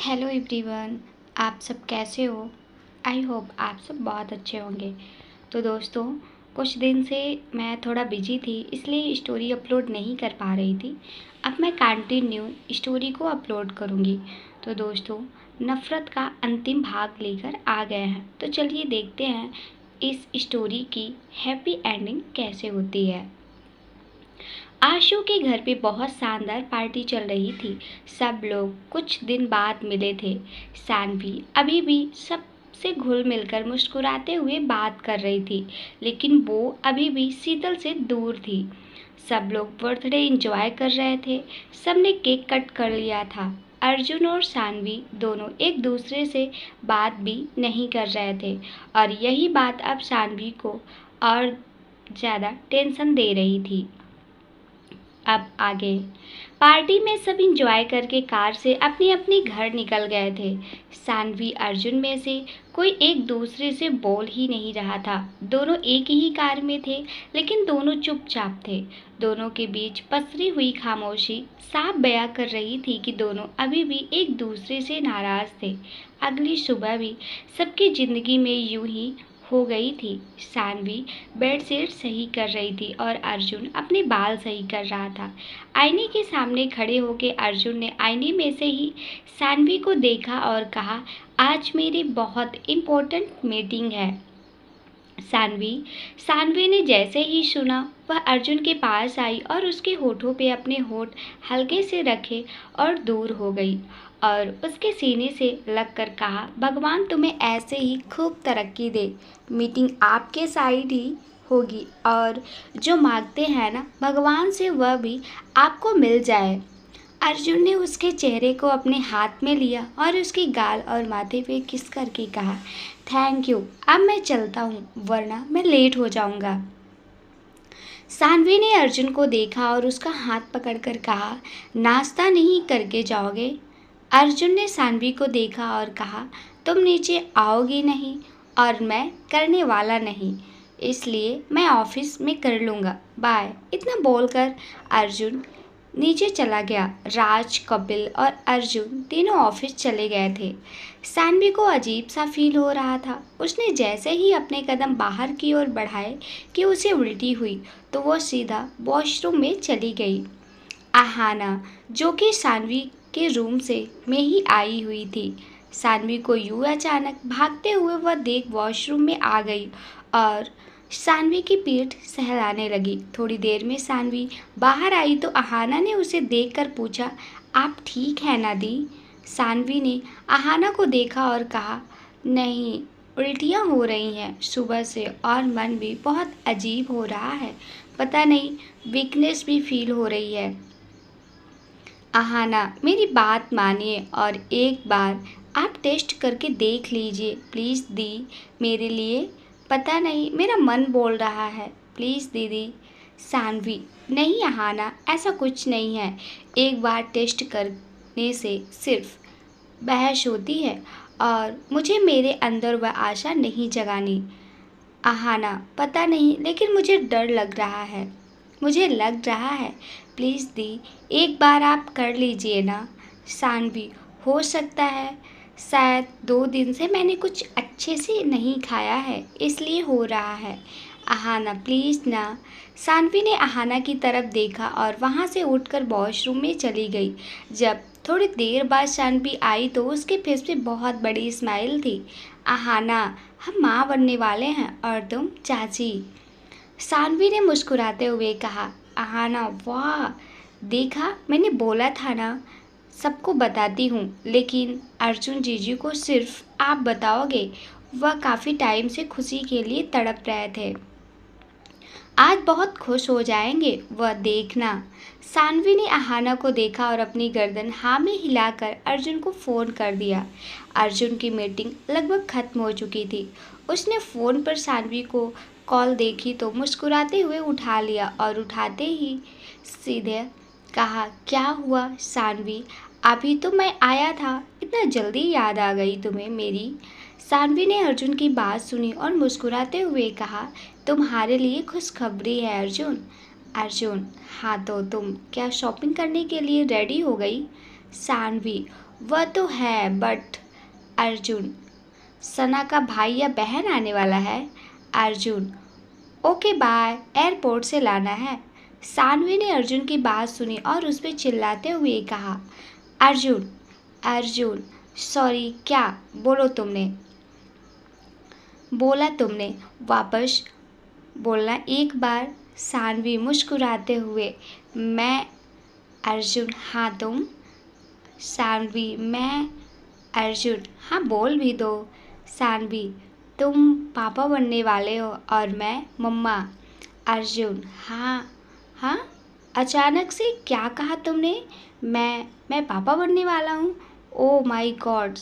Hello everyone. आप सब कैसे हो? आई होप आप सब बहुत अच्छे होंगे। तो दोस्तों, कुछ दिन से मैं थोड़ा बिजी थी, इसलिए स्टोरी अपलोड नहीं कर पा रही थी। अब मैं कंटिन्यू स्टोरी को अपलोड करूँगी। तो दोस्तों, नफ़रत का अंतिम भाग लेकर आ गए हैं। तो चलिए देखते हैं इस स्टोरी की हैप्पी एंडिंग कैसे होती है। आशु के घर पे बहुत शानदार पार्टी चल रही थी। सब लोग कुछ दिन बाद मिले थे। सानवी अभी भी सबसे घुल मिलकर मुस्कुराते हुए बात कर रही थी, लेकिन वो अभी भी शीतल से दूर थी। सब लोग बर्थडे एंजॉय कर रहे थे। सबने केक कट कर लिया था। अर्जुन और सानवी दोनों एक दूसरे से बात भी नहीं कर रहे थे, और यही बात अब सानवी को और ज़्यादा टेंशन दे रही थी। अब आगे पार्टी में सब इंजॉय करके कार से अपनी अपनी घर निकल गए थे। सानवी अर्जुन में से कोई एक दूसरे से बोल ही नहीं रहा था। दोनों एक ही कार में थे, लेकिन दोनों चुपचाप थे। दोनों के बीच पसरी हुई खामोशी साफ बयां कर रही थी कि दोनों अभी भी एक दूसरे से नाराज थे। अगली सुबह भी सबकी जिंदगी में यूं ही हो गई थी। सानवी बेडशीट सही कर रही थी और अर्जुन अपने बाल सही कर रहा था। आईने के सामने खड़े होकर अर्जुन ने आईने में से ही सानवी को देखा और कहा, आज मेरी बहुत इम्पोर्टेंट मीटिंग है। सानवी सानवी ने जैसे ही सुना, वह अर्जुन के पास आई और उसके होठों पे अपने होठ हल्के से रखे और दूर हो गई और उसके सीने से लगकर कहा, भगवान तुम्हें ऐसे ही खूब तरक्की दे। मीटिंग आपके साइड ही होगी और जो मांगते हैं ना भगवान से, वह भी आपको मिल जाए। अर्जुन ने उसके चेहरे को अपने हाथ में लिया और उसके गाल और माथे पे किस करके कहा, थैंक यू, अब मैं चलता हूँ वरना मैं लेट हो जाऊंगा। सानवी ने अर्जुन को देखा और उसका हाथ पकड़कर कहा, नाश्ता नहीं करके जाओगे? अर्जुन ने सानवी को देखा और कहा, तुम नीचे आओगी नहीं और मैं करने वाला नहीं, इसलिए मैं ऑफिस में कर लूँगा, बाय। इतना बोलकर अर्जुन नीचे चला गया। राज, कपिल और अर्जुन तीनों ऑफिस चले गए थे। सानवी को अजीब सा फील हो रहा था। उसने जैसे ही अपने कदम बाहर की ओर बढ़ाए कि उसे उल्टी हुई, तो वो सीधा वॉशरूम में चली गई। आहाना, जो कि सानवी के रूम से में ही आई हुई थी, सानवी को यूं अचानक भागते हुए वह देख वॉशरूम में आ गई और सानवी की पीठ सहलाने लगी। थोड़ी देर में सानवी बाहर आई तो आहाना ने उसे देखकर पूछा, आप ठीक है ना दी? सानवी ने आहाना को देखा और कहा, नहीं, उल्टियाँ हो रही हैं सुबह से और मन भी बहुत अजीब हो रहा है, पता नहीं वीकनेस भी फील हो रही है। आहाना, मेरी बात मानिए और एक बार आप टेस्ट करके देख लीजिए प्लीज़ दी, मेरे लिए। पता नहीं मेरा मन बोल रहा है, प्लीज़ दीदी। सानवी, नहीं आहाना, ऐसा कुछ नहीं है। एक बार टेस्ट करने से सिर्फ बहस होती है और मुझे मेरे अंदर वह आशा नहीं जगानी। आहाना, पता नहीं, लेकिन मुझे डर लग रहा है। मुझे लग रहा है, प्लीज़ दी, एक बार आप कर लीजिए ना। सानवी, हो सकता है शायद 2 दिन से मैंने कुछ अच्छे से नहीं खाया है, इसलिए हो रहा है। आहाना, प्लीज़ ना। सानवी ने आहाना की तरफ देखा और वहाँ से उठकर वॉशरूम में चली गई। जब थोड़ी देर बाद सानवी आई तो उसके फेस पे बहुत बड़ी स्माइल थी। आहाना, हम माँ बनने वाले हैं और तुम चाची। सानवी ने मुस्कुराते हुए कहा। आहाना, वाह, देखा, मैंने बोला था ना, सबको बताती हूँ, लेकिन अर्जुन जीजू को सिर्फ आप बताओगे। वह काफ़ी टाइम से खुशी के लिए तड़प रहे थे। आज बहुत खुश हो जाएंगे वह, देखना। सानवी ने आहाना को देखा और अपनी गर्दन हाँ में हिलाकर अर्जुन को फ़ोन कर दिया। अर्जुन की मीटिंग लगभग ख़त्म हो चुकी थी। उसने फ़ोन पर सानवी को कॉल देखी तो मुस्कुराते हुए उठा लिया और उठाते ही सीधे कहा, क्या हुआ सानवी, अभी तो मैं आया था, इतना जल्दी याद आ गई तुम्हें मेरी? सानवी ने अर्जुन की बात सुनी और मुस्कुराते हुए कहा, तुम्हारे लिए खुशखबरी है अर्जुन। अर्जुन, हाँ तो तुम क्या शॉपिंग करने के लिए रेडी हो गई? सानवी, वह तो है, बट अर्जुन, सना का भाई या बहन आने वाला है। अर्जुन, ओके बाय, एयरपोर्ट से लाना है। सानवी ने अर्जुन की बात सुनी और उस पर चिल्लाते हुए कहा, अर्जुन, अर्जुन, सॉरी, क्या बोला तुमने, वापस बोलना एक बार। सानवी मुस्कुराते हुए, मैं अर्जुन, हाँ तुम। सानवी, मैं अर्जुन, हाँ बोल भी दो। सानवी, तुम पापा बनने वाले हो और मैं मम्मा। अर्जुन, हाँ हाँ, अचानक से क्या कहा तुमने? मैं पापा बनने वाला हूँ? Oh my God.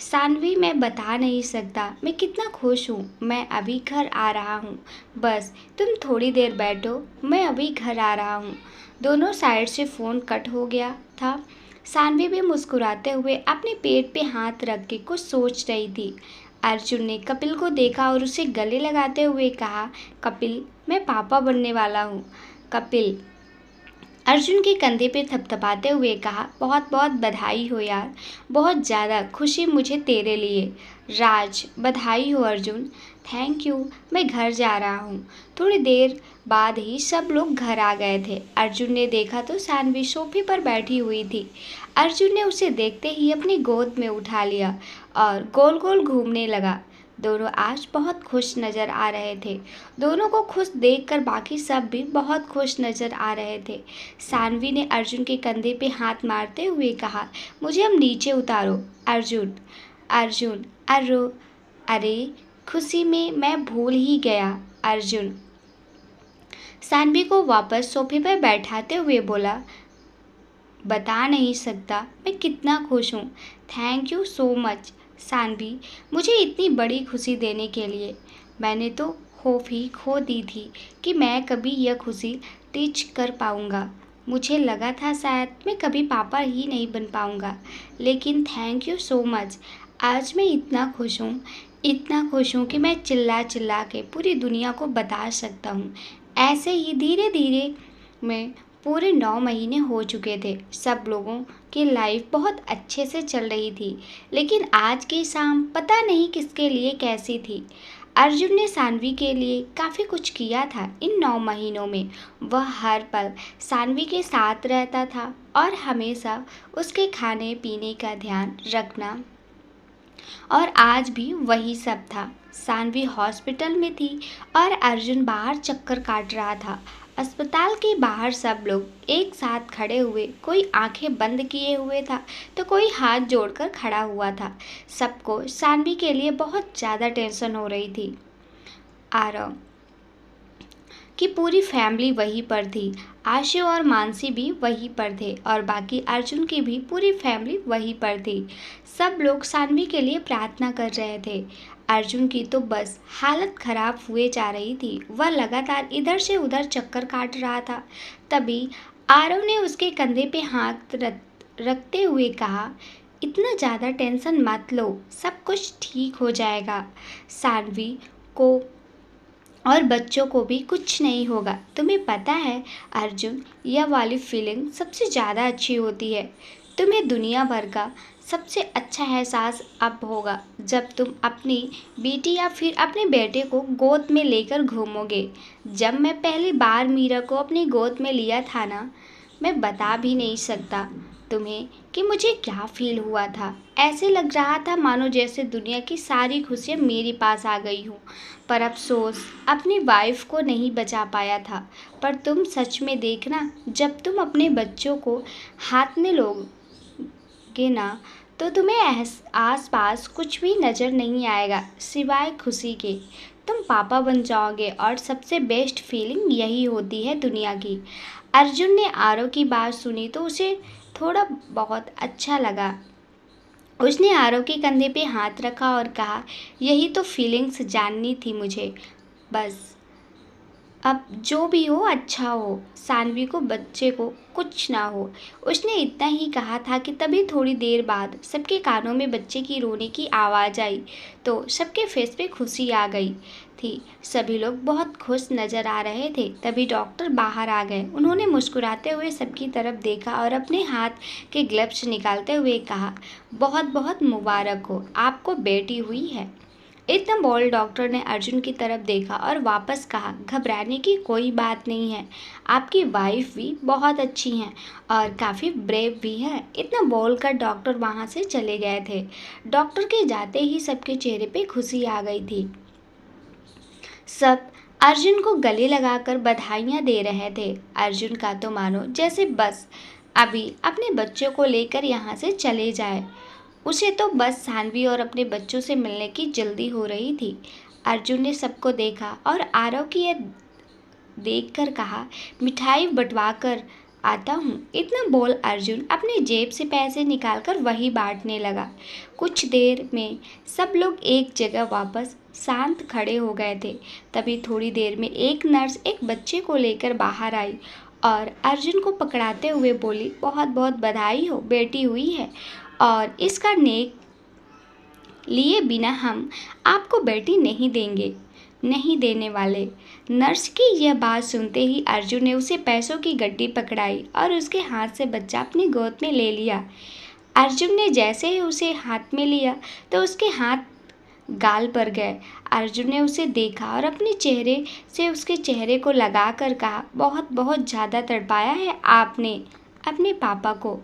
सानवी, मैं बता नहीं सकता मैं कितना खुश हूँ। मैं अभी घर आ रहा हूँ, बस तुम थोड़ी देर बैठो, मैं अभी घर आ रहा हूँ। दोनों साइड से फ़ोन कट हो गया था। सानवी भी मुस्कुराते हुए अपने पेट पे हाथ रख के कुछ सोच रही थी। अर्जुन ने कपिल को देखा और उसे गले लगाते हुए कहा, कपिल, मैं पापा बनने वाला हूँ। कपिल अर्जुन के कंधे पर थपथपाते हुए कहा, बहुत बहुत बधाई हो यार, बहुत ज़्यादा खुशी मुझे तेरे लिए। राज, बधाई हो अर्जुन। थैंक यू, मैं घर जा रहा हूँ। थोड़ी देर बाद ही सब लोग घर आ गए थे। अर्जुन ने देखा तो सानवी सोफे पर बैठी हुई थी। अर्जुन ने उसे देखते ही अपनी गोद में उठा लिया और गोल गोल घूमने लगा। दोनों आज बहुत खुश नज़र आ रहे थे। दोनों को खुश देखकर बाकी सब भी बहुत खुश नज़र आ रहे थे। सानवी ने अर्जुन के कंधे पे हाथ मारते हुए कहा, मुझे अब नीचे उतारो। अर्जुन, अर्जुन, अरे खुशी में मैं भूल ही गया। अर्जुन सानवी को वापस सोफे पर बैठाते हुए बोला, बता नहीं सकता मैं कितना खुश हूँ। Thank you so much Saanvi, मुझे इतनी बड़ी खुशी देने के लिए। मैंने तो होप ही खो दी थी कि मैं कभी यह खुशी टीच कर पाऊँगा। मुझे लगा था शायद मैं कभी पापा ही नहीं बन पाऊँगा, लेकिन थैंक यू सो मच। आज मैं इतना खुश हूँ कि मैं चिल्ला चिल्ला के पूरी दुनिया को बता सकता हूँ। ऐसे ही धीरे धीरे मैं पूरे 9 महीने हो चुके थे। सब लोगों की लाइफ बहुत अच्छे से चल रही थी, लेकिन आज की शाम पता नहीं किसके लिए कैसी थी। अर्जुन ने सानवी के लिए काफ़ी कुछ किया था इन 9 महीनों में। वह हर पल सानवी के साथ रहता था और हमेशा उसके खाने पीने का ध्यान रखना, और आज भी वही सब था। सानवी हॉस्पिटल में थी और अर्जुन बाहर चक्कर काट रहा था। अस्पताल के बाहर सब लोग एक साथ खड़े हुए, कोई आंखें बंद किए हुए था तो कोई हाथ जोड़कर खड़ा हुआ था। सबको सानवी के लिए बहुत ज़्यादा टेंशन हो रही थी। आरव की पूरी फैमिली वहीं पर थी। आशु और मानसी भी वहीं पर थे और बाकी अर्जुन की भी पूरी फैमिली वहीं पर थी। सब लोग सानवी के लिए प्रार्थना कर रहे थे। अर्जुन की तो बस हालत खराब हुए जा रही थी। वह लगातार इधर से उधर चक्कर काट रहा था। तभी आरव ने उसके कंधे पे हाथ रखते हुए कहा, इतना ज़्यादा टेंशन मत लो, सब कुछ ठीक हो जाएगा। सानवी को और बच्चों को भी कुछ नहीं होगा। तुम्हें पता है अर्जुन, यह वाली फीलिंग सबसे ज़्यादा अच्छी होती है। तुम्हें दुनिया भर का सबसे अच्छा एहसास अब होगा जब तुम अपनी बेटी या फिर अपने बेटे को गोद में लेकर घूमोगे। जब मैं पहली बार मीरा को अपनी गोद में लिया था ना, मैं बता भी नहीं सकता तुम्हें कि मुझे क्या फील हुआ था। ऐसे लग रहा था मानो जैसे दुनिया की सारी खुशियाँ मेरे पास आ गई हूँ। पर अफसोस अपनी वाइफ को नहीं बचा पाया था। पर तुम सच में देखना, जब तुम अपने बच्चों को हाथ में लोगे ना, तो तुम्हें आस पास कुछ भी नज़र नहीं आएगा सिवाय खुशी के। तुम पापा बन जाओगे और सबसे बेस्ट फीलिंग यही होती है दुनिया की। अर्जुन ने आरव की बात सुनी तो उसे थोड़ा बहुत अच्छा लगा। उसने आरव के कंधे पे हाथ रखा और कहा, यही तो फीलिंग्स जाननी थी मुझे। बस अब जो भी हो अच्छा हो, सानवी को बच्चे को कुछ ना हो। उसने इतना ही कहा था कि तभी थोड़ी देर बाद सबके कानों में बच्चे की रोने की आवाज़ आई, तो सबके फेस पे खुशी आ गई थी। सभी लोग बहुत खुश नज़र आ रहे थे। तभी डॉक्टर बाहर आ गए। उन्होंने मुस्कुराते हुए सबकी तरफ देखा और अपने हाथ के ग्लव्स निकालते हुए कहा, बहुत बहुत मुबारक हो, आपको बेटी हुई है। इतना बोल डॉक्टर ने अर्जुन की तरफ देखा और वापस कहा, घबराने की कोई बात नहीं है, आपकी वाइफ भी बहुत अच्छी हैं और काफ़ी ब्रेव भी है। इतना बोलकर डॉक्टर वहाँ से चले गए थे। डॉक्टर के जाते ही सबके चेहरे पे खुशी आ गई थी। सब अर्जुन को गले लगाकर बधाइयाँ दे रहे थे। अर्जुन का तो मानो जैसे बस अभी अपने बच्चों को लेकर यहाँ से चले जाए। उसे तो बस सानवी और अपने बच्चों से मिलने की जल्दी हो रही थी। अर्जुन ने सबको देखा और आरव की यह देखकर कहा, मिठाई बंटवा कर आता हूँ। इतना बोल अर्जुन अपनी जेब से पैसे निकालकर वही बांटने लगा। कुछ देर में सब लोग एक जगह वापस शांत खड़े हो गए थे। तभी थोड़ी देर में एक नर्स एक बच्चे को लेकर बाहर आई और अर्जुन को पकड़ाते हुए बोली, बहुत बहुत बधाई हो, बेटी हुई है और इसका नेक लिए बिना हम आपको बेटी नहीं देने वाले। नर्स की यह बात सुनते ही अर्जुन ने उसे पैसों की गड्डी पकड़ाई और उसके हाथ से बच्चा अपनी गोद में ले लिया। अर्जुन ने जैसे ही उसे हाथ में लिया तो उसके हाथ गाल पर गए। अर्जुन ने उसे देखा और अपने चेहरे से उसके चेहरे को लगाकर कहा, बहुत बहुत ज़्यादा तड़पाया है आपने अपने पापा को।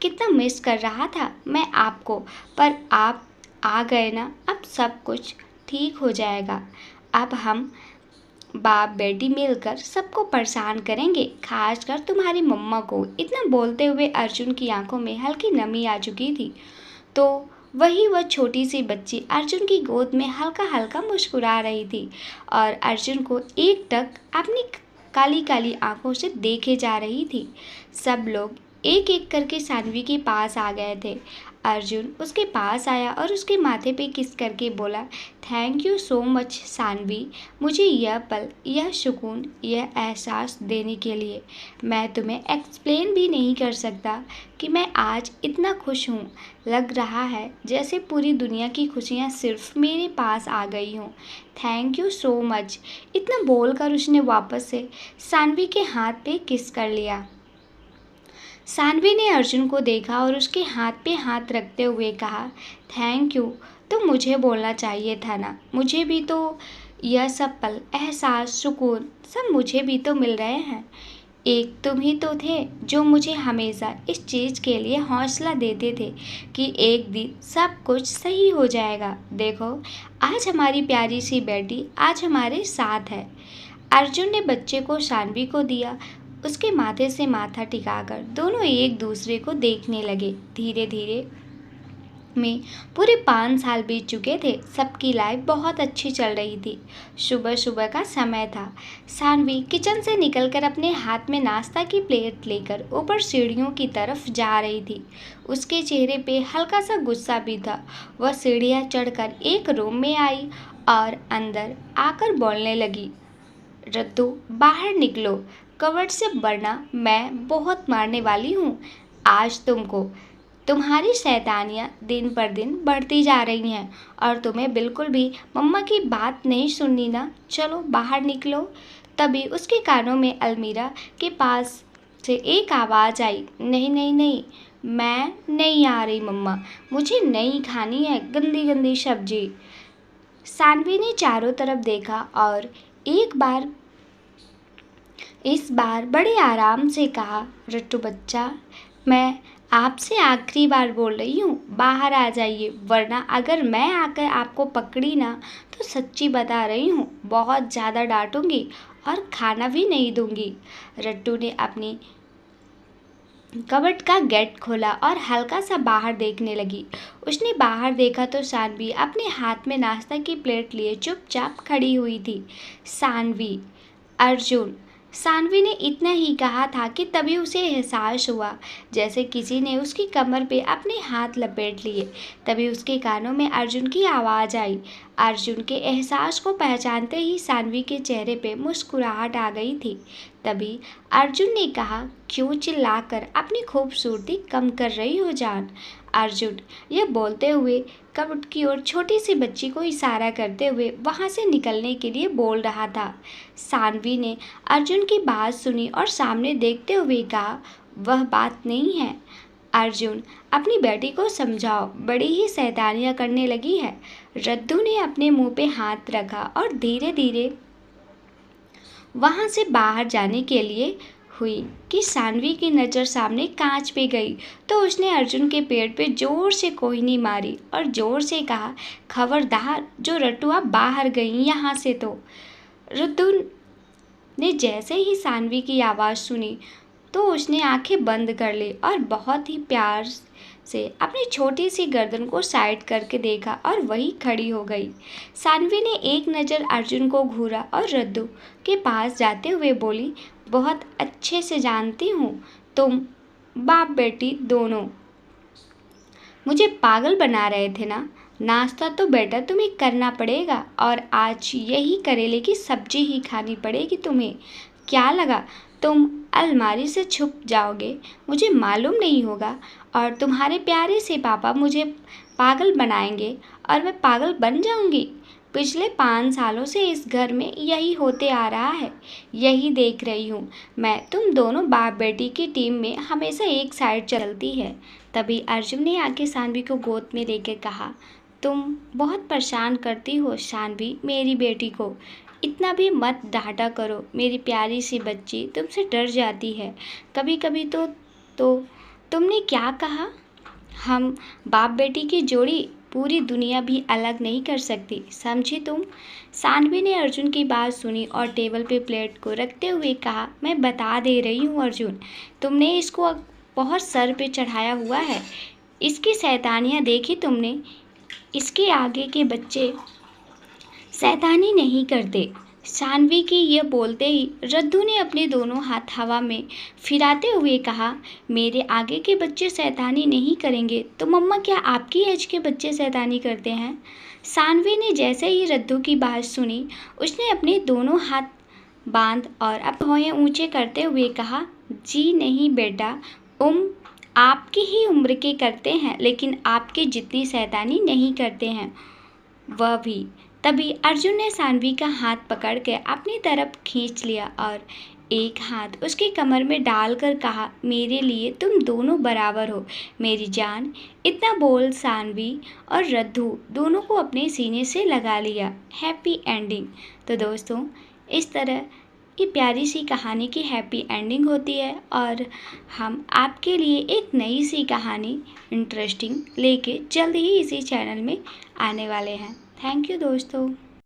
कितना मिस कर रहा था मैं आपको, पर आप आ गए ना, अब सब कुछ ठीक हो जाएगा। अब हम बाप बेटी मिलकर सबको परेशान करेंगे, खासकर तुम्हारी मम्मा को। इतना बोलते हुए अर्जुन की आंखों में हल्की नमी आ चुकी थी, तो वह छोटी सी बच्ची अर्जुन की गोद में हल्का हल्का मुस्कुरा रही थी और अर्जुन को एकटक अपनी काली काली आंखों से देखे जा रही थी। सब लोग एक एक करके सानवी के पास आ गए थे। अर्जुन उसके पास आया और उसके माथे पे किस करके बोला, thank you so much Saanvi, मुझे यह पल, यह सुकून, यह एहसास देने के लिए। मैं तुम्हें एक्सप्लेन भी नहीं कर सकता कि मैं आज इतना खुश हूँ। लग रहा है जैसे पूरी दुनिया की खुशियाँ सिर्फ मेरे पास आ गई हों। Thank you so much. इतना बोलकर उसने वापस से सानवी के हाथ पे किस कर लिया। सानवी ने अर्जुन को देखा और उसके हाथ पे हाथ रखते हुए कहा, थैंक यू, तो मुझे बोलना चाहिए था ना। मुझे भी तो यह सब पल, एहसास, सुकून सब मुझे भी तो मिल रहे हैं। एक तुम ही तो थे जो मुझे हमेशा इस चीज़ के लिए हौसला देते थे कि एक दिन सब कुछ सही हो जाएगा। देखो आज हमारी प्यारी सी बेटी आज हमारे साथ है। अर्जुन ने बच्चे को सानवी को दिया। उसके माथे से माथा टिकाकर दोनों एक दूसरे को देखने लगे। धीरे धीरे में पूरे 5 साल बीत चुके थे। सबकी लाइफ बहुत अच्छी चल रही थी। सुबह सुबह का समय था। सानवी किचन से निकलकर अपने हाथ में नाश्ता की प्लेट लेकर ऊपर सीढ़ियों की तरफ जा रही थी। उसके चेहरे पे हल्का सा गुस्सा भी था। वह सीढ़ियाँ चढ़कर एक रूम में आई और अंदर आकर बोलने लगी, रद्दू बाहर निकलो कवर्ड से, वरना मैं बहुत मारने वाली हूँ आज तुमको। तुम्हारी शैतानियाँ दिन पर दिन बढ़ती जा रही हैं और तुम्हें बिल्कुल भी मम्मा की बात नहीं सुननी ना। चलो बाहर निकलो। तभी उसके कानों में अलमीरा के पास से एक आवाज़ आई, नहीं नहीं नहीं, मैं नहीं आ रही मम्मा, मुझे नहीं खानी है गंदी गंदी सब्जी। सानवी ने चारों तरफ देखा और इस बार बड़े आराम से कहा, रट्टू बच्चा, मैं आपसे आखिरी बार बोल रही हूँ, बाहर आ जाइए, वरना अगर मैं आकर आपको पकड़ी ना तो सच्ची बता रही हूँ बहुत ज़्यादा डांटूंगी और खाना भी नहीं दूंगी। रट्टू ने अपनी कबर्ड का गेट खोला और हल्का सा बाहर देखने लगी। उसने बाहर देखा तो सानवी अपने हाथ में नाश्ता की प्लेट लिए चुपचाप खड़ी हुई थी। सानवी, अर्जुन, सानवी ने इतना ही कहा था कि तभी उसे एहसास हुआ जैसे किसी ने उसकी कमर पे अपने हाथ लपेट लिए। तभी उसके कानों में अर्जुन की आवाज़ आई। अर्जुन के एहसास को पहचानते ही सानवी के चेहरे पे मुस्कुराहट आ गई थी। तभी अर्जुन ने कहा, क्यों चिल्लाकर अपनी खूबसूरती कम कर रही हो जान। अर्जुन यह बोलते हुए कबूट की ओर छोटी सी बच्ची को इशारा करते हुए वहां से निकलने के लिए बोल रहा था। सानवी ने अर्जुन की बात सुनी और सामने देखते हुए कहा, वह बात नहीं है। अर्जुन अपनी बेटी को समझाओ, बड़ी ही शैतानियां करने लगी है। रद्दू ने अपने मुंह पे हाथ रखा और धीरे धीरे वहां से बाहर जाने के लिए हुई कि सानवी की नज़र सामने कांच पे गई तो उसने अर्जुन के पेट पे जोर से कोहनी मारी और जोर से कहा, खबरदार जो रट्टू आप बाहर गई यहाँ से। तो रद्दू ने जैसे ही सानवी की आवाज़ सुनी तो उसने आंखें बंद कर ली और बहुत ही प्यार से अपनी छोटी सी गर्दन को साइड करके देखा और वही खड़ी हो गई। सानवी ने एक नज़र अर्जुन को घूरा और रद्दू के पास जाते हुए बोली, बहुत अच्छे से जानती हूँ तुम बाप बेटी दोनों मुझे पागल बना रहे थे ना। नाश्ता तो बेटा तुम्हें करना पड़ेगा और आज यही करेले की सब्जी ही खानी पड़ेगी तुम्हें। क्या लगा तुम अलमारी से छुप जाओगे, मुझे मालूम नहीं होगा और तुम्हारे प्यारे से पापा मुझे पागल बनाएंगे और मैं पागल बन जाऊंगी। पिछले 5 सालों से इस घर में यही होते आ रहा है, यही देख रही हूँ मैं। तुम दोनों बाप बेटी की टीम में हमेशा एक साइड चलती है। तभी अर्जुन ने आके सानवी को गोद में लेकर कहा, तुम बहुत परेशान करती हो सानवी मेरी बेटी को, इतना भी मत डांटा करो। मेरी प्यारी सी बच्ची तुमसे डर जाती है कभी कभी। तो तुमने क्या कहा? हम बाप बेटी की जोड़ी पूरी दुनिया भी अलग नहीं कर सकती, समझी तुम? सानवी ने अर्जुन की बात सुनी और टेबल पे प्लेट को रखते हुए कहा, मैं बता दे रही हूँ अर्जुन, तुमने इसको बहुत सर पे चढ़ाया हुआ है। इसकी शैतानियाँ देखी तुमने? इसके आगे के बच्चे शैतानी नहीं करते। सानवी की यह बोलते ही रद्दू ने अपने दोनों हाथ हवा में फिराते हुए कहा, मेरे आगे के बच्चे शैतानी नहीं करेंगे तो मम्मा क्या आपकी एज के बच्चे शैतानी करते हैं? सानवी ने जैसे ही रद्दू की बात सुनी उसने अपने दोनों हाथ बांध और अब भौहें ऊंचे करते हुए कहा, जी नहीं बेटा, आपकी ही उम्र के करते हैं लेकिन आपके जितनी शैतानी नहीं करते हैं वह भी। तभी अर्जुन ने सानवी का हाथ पकड़ के अपनी तरफ खींच लिया और एक हाथ उसकी कमर में डालकर कहा, मेरे लिए तुम दोनों बराबर हो मेरी जान। इतना बोल सानवी और रद्दू दोनों को अपने सीने से लगा लिया। Happy ending. तो दोस्तों इस तरह की प्यारी सी कहानी की हैप्पी एंडिंग होती है और हम आपके लिए एक नई सी कहानी इंटरेस्टिंग लेके जल्द ही इसी चैनल में आने वाले हैं। थैंक यू दोस्तों।